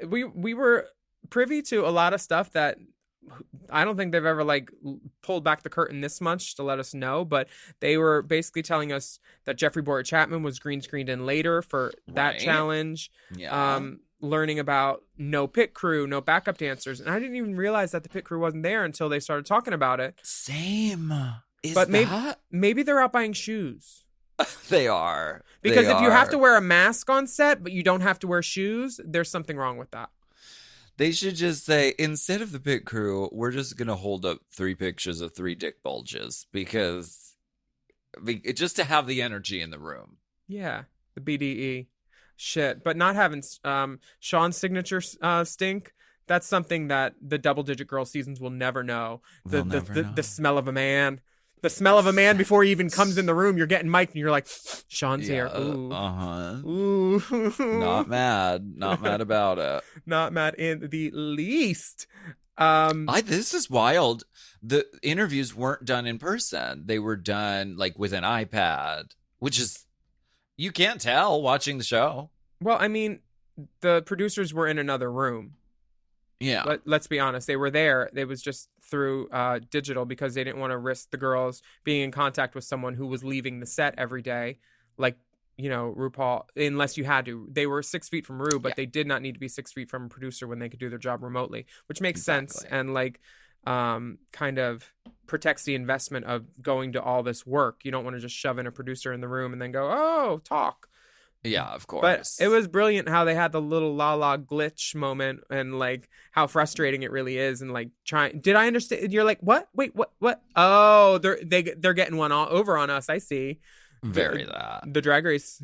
We were privy to a lot of stuff that I don't think they've ever like pulled back the curtain this much to let us know, but they were basically telling us that Jeffrey Boyer Chapman was green screened in later for that challenge. Yeah. Learning about no pit crew, no backup dancers. And I didn't even realize that the pit crew wasn't there until they started talking about it. Same. But maybe they're out buying shoes. They are. Because if you have to wear a mask on set, but you don't have to wear shoes, there's something wrong with that. They should just say, instead of the pit crew, we're just going to hold up 3 pictures of 3 dick bulges because just to have the energy in the room. Yeah, the BDE. Shit, but not having Sean's signature stink, that's something that the double-digit girl seasons will never know. The smell of a man. The smell of a man before he even comes in the room, you're getting mic'd and you're like, Sean's here. Ooh. Ooh. Not mad about it. Not mad in the least. This is wild. The interviews weren't done in person. They were done like with an iPad, which is, you can't tell watching the show. Well, I mean, the producers were in another room. Yeah. Let's be honest. They were there. It was just through digital because they didn't want to risk the girls being in contact with someone who was leaving the set every day. Like, you know, RuPaul, unless you had to. They were 6 feet from Ru, but they did not need to be 6 feet from a producer when they could do their job remotely, which makes sense. And like, kind of protects the investment of going to all this work. You don't want to just shove in a producer in the room and then go, oh, talk. Yeah, of course. But it was brilliant how they had the little la glitch moment and like how frustrating it really is and like trying. Did I understand? You're like, what? Wait, what? Oh, they're getting one all over on us. I see. The drag race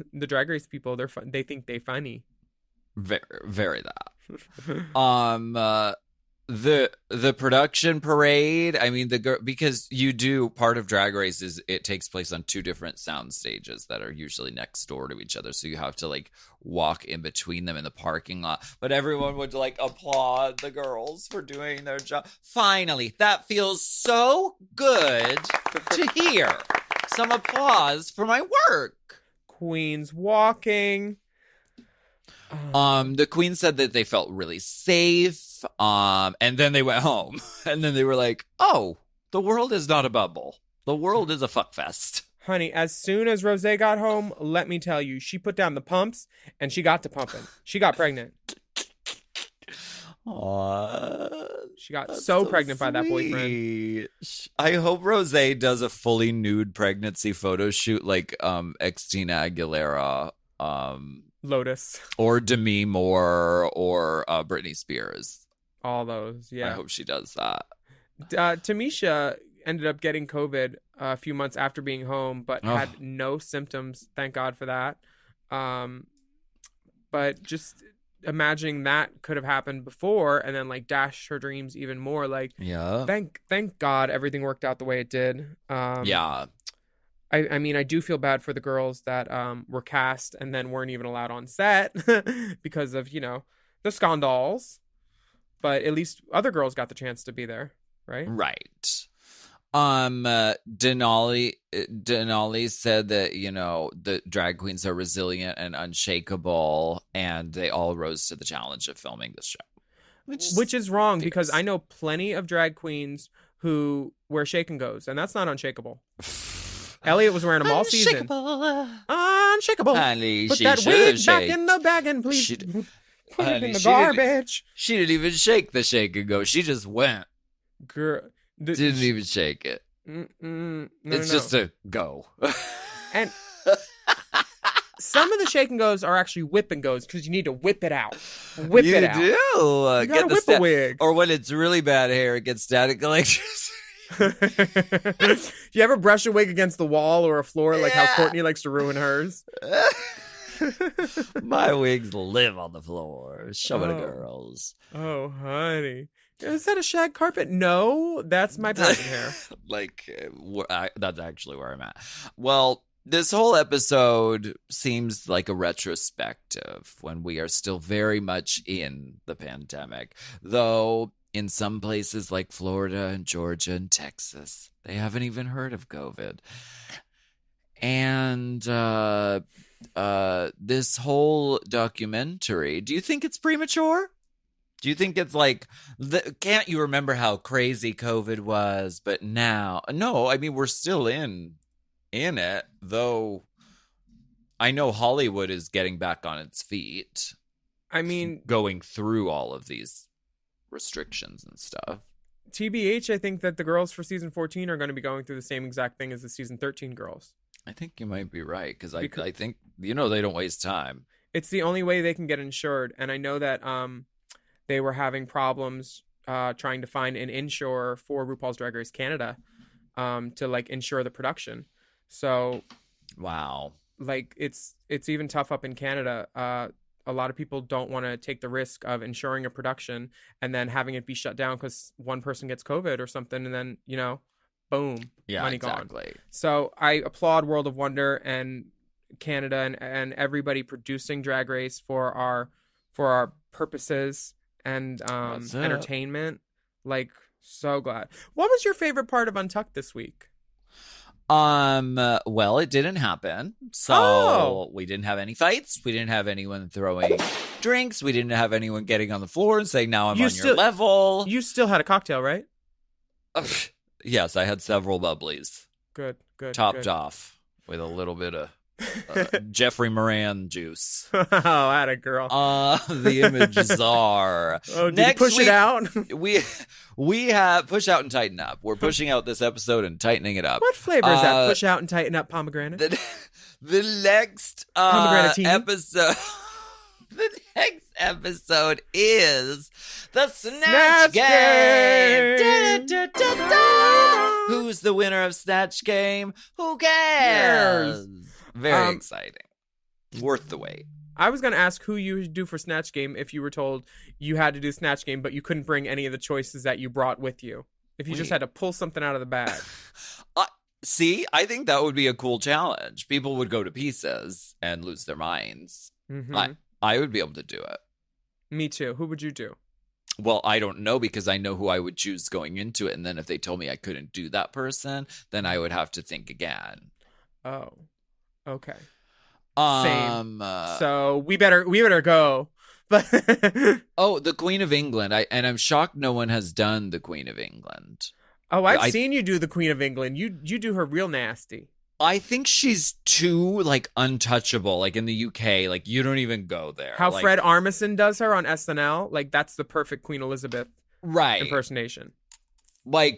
people, they're fun. They think they funny. Very that. The production parade, I mean, because you do part of Drag Race is it takes place on 2 different sound stages that are usually next door to each other, so you have to like walk in between them in the parking lot, but everyone would like applaud the girls for doing their job. Finally, that feels so good to hear some applause for my work. Queens walking. The queen said that they felt really safe, and then they went home, and then they were like, oh, the world is not a bubble. The world is a fuck fest. Honey, as soon as Rosé got home, let me tell you, she put down the pumps, and she got to pumping. She got pregnant. She got so pregnant by that boyfriend. I hope Rosé does a fully nude pregnancy photo shoot like Xtina Aguilera Lotus. or Demi Moore or Britney Spears. All those, yeah. I hope she does that. Tamisha ended up getting COVID a few months after being home, but Oh. had no symptoms. Thank God for that. But just imagining that could have happened before and then like dashed her dreams even more. Like, Yeah. thank God everything worked out the way it did. Yeah. I mean, I do feel bad for the girls that were cast and then weren't even allowed on set because of, the scandals. But at least other girls got the chance to be there, right? Right. Denali said that, the drag queens are resilient and unshakable, and they all rose to the challenge of filming this show. Which is wrong, because I know plenty of drag queens who wear shake and goes, and that's not unshakable. Elliot was wearing them all season. Unshakable. Honey, Put she that should wig have back shaked. in the bag and please She- put it Honey, in the she didn't- garbage. She didn't even shake the shake and go. She just went. Girl, Didn't even shake it. no, It's no. just a go. And some of the shake and goes are actually whip and goes because you need to whip it out. Whip you it out. do. You gotta whip a wig. Or when it's really bad hair, it gets static electricity. You ever brush a wig against the wall or a floor like how Yeah. Courtney likes to ruin hers? My wigs live on the floor. Show it to Oh. girls. Oh, honey. Is that a shag carpet? No, that's my pageant hair. That's actually where I'm at. Well, this whole episode seems like a retrospective when we are still very much in the pandemic, though in some places like Florida and Georgia and Texas, they haven't even heard of COVID. And this whole documentary, do you think it's premature? Do you think it's like, can't you remember how crazy COVID was? But now, no, I mean, we're still in it, though I know Hollywood is getting back on its feet, I mean, going through all of these restrictions and stuff. TBH, I think that the girls for season 14 are going to be going through the same exact thing as the season 13 girls. I think you might be right, because I Because- think, they don't waste time. It's the only way they can get insured. And I know that they were having problems trying to find an insurer for RuPaul's Drag Race Canada to like insure the production. So Wow. like it's even tough up in Canada. A lot of people don't want to take the risk of insuring a production and then having it be shut down because one person gets COVID or something, and then boom, Yeah, money gone. exactly. So I applaud World of Wonder and Canada and everybody producing Drag Race for our purposes and That's it. entertainment. Like, so glad. What was your favorite part of Untucked this week? Well, it didn't happen. So Oh. we didn't have any fights. We didn't have anyone throwing drinks. We didn't have anyone getting on the floor and saying, now I'm You on still- your level. You still had a cocktail, right? Yes, I had several bubblies, Good. topped good. off with a little bit of Jeffrey Moran juice. Oh, atta girl. The images are. Oh, did Next you push week- it out? We have push out and tighten up. We're pushing out this episode and tightening it up. What flavor is that? Uh, Push out and tighten up pomegranate. The next Pomegranatini? episode. The next episode is the Snatch, Snatch Game. Game. Da-da-da-da-da. Who's the winner of Snatch Game? Who cares? Very exciting. Worth the wait. I was going to ask who you would do for Snatch Game if you were told you had to do Snatch Game, but you couldn't bring any of the choices that you brought with you. If you just Wait. had to pull something out of the bag. See, I think that would be a cool challenge. People would go to pieces and lose their minds. Mhm. I would be able to do it. Me too. Who would you do? Well, I don't know, because I know who I would choose going into it. And then if they told me I couldn't do that person, then I would have to think again. Oh, okay. Same. So we better go. But Oh, the Queen of England. I'm shocked no one has done the Queen of England. oh, I've I- seen you do the Queen of England. You do her real nasty. I think she's too untouchable. Like in the UK, you don't even go there. How Like, Fred Armisen does her on SNL, that's the perfect Queen Elizabeth right? impersonation. They're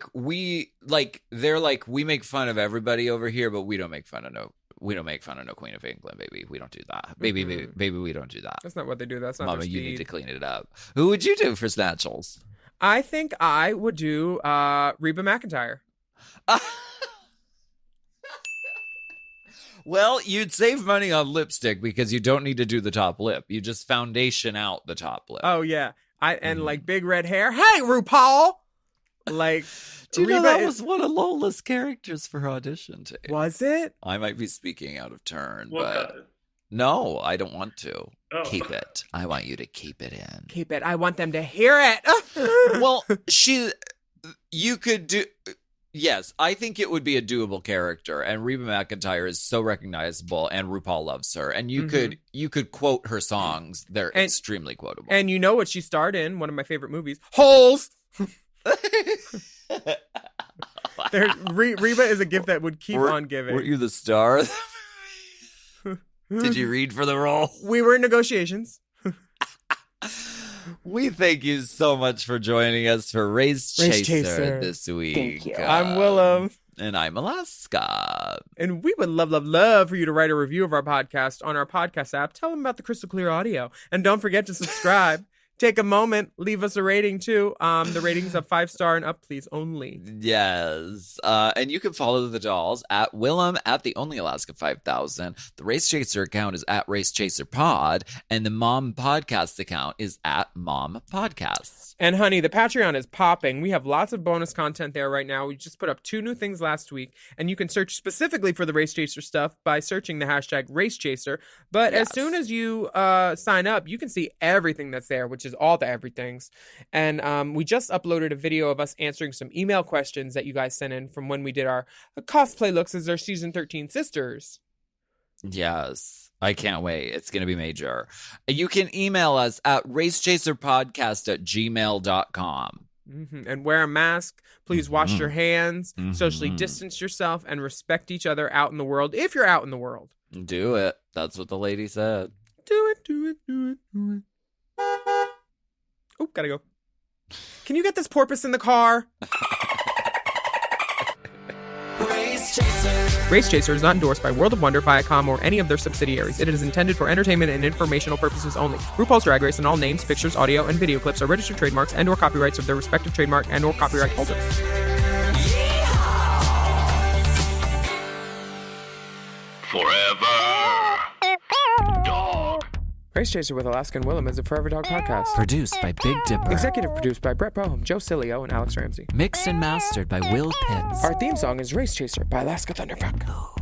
we make fun of everybody over here, but we don't make fun of We don't make fun of no Queen of England, baby. We don't do that. Baby, we don't do that. That's not what they do. That's not Mama, their you speed. need to clean it up. Who would you do for Snatchels? I think I would do Reba McEntire. Well, you'd save money on lipstick because you don't need to do the top lip. You just foundation out the top lip. Oh yeah, like big red hair. Hey, RuPaul. Like, do you know Reba that is- was one of Lola's characters for audition tape? Was it? I might be speaking out of turn, We'll but cut it. no, I don't want to. Oh. Keep it. I want you to keep it in. Keep it. I want them to hear it. Well, you could do. Yes, I think it would be a doable character, and Reba McEntire is so recognizable, and RuPaul loves her, and you could quote her songs. They're extremely quotable. And you know what she starred in? One of my favorite movies, Holes. Reba is a gift that would keep on giving. Weren't you the star? Did you read for the role? We were in negotiations. We thank you so much for joining us for Race Chaser, Chaser. this week. Thank you. I'm Willam. And I'm Alaska. And we would love for you to write a review of our podcast on our podcast app. Tell them about the crystal clear audio. And don't forget to subscribe. Take a moment, leave us a rating too. The ratings of 5-star and up, please, only. Yes. And you can follow the dolls at Willam at the Only Alaska 5000. The Race Chaser account is at Race Chaser Pod. And the Mom Podcast account is at Mom Podcasts. And honey, the Patreon is popping. We have lots of bonus content there right now. We just put up 2 new things last week. And you can search specifically for the Race Chaser stuff by searching the hashtag Race Chaser. But as soon as you sign up, you can see everything that's there, which is all the everythings. And we just uploaded a video of us answering some email questions that you guys sent in from when we did our cosplay looks as our season 13 sisters. Yes. I can't wait. It's going to be major. You can email us at racechaserpodcast@gmail.com. And wear a mask. Please wash your hands, socially distance yourself, and respect each other out in the world if you're out in the world. Do it. That's what the lady said. Do it, do it, do it, do it. Oh, gotta go. Can you get this porpoise in the car? Race Chaser. Race Chaser is not endorsed by World of Wonder, Viacom, or any of their subsidiaries. It is intended for entertainment and informational purposes only. RuPaul's Drag Race and all names, pictures, audio, and video clips are registered trademarks and/or copyrights of their respective trademark and/or copyright holders. Forever. Dog. Race Chaser with Alaska and Willam is a Forever Dog podcast. Produced by Big Dipper. Executive produced by Brett Boehm, Joe Cilio, and Alex Ramsey. Mixed and mastered by Will Pitts. Our theme song is Race Chaser by Alaska Thunderfuck.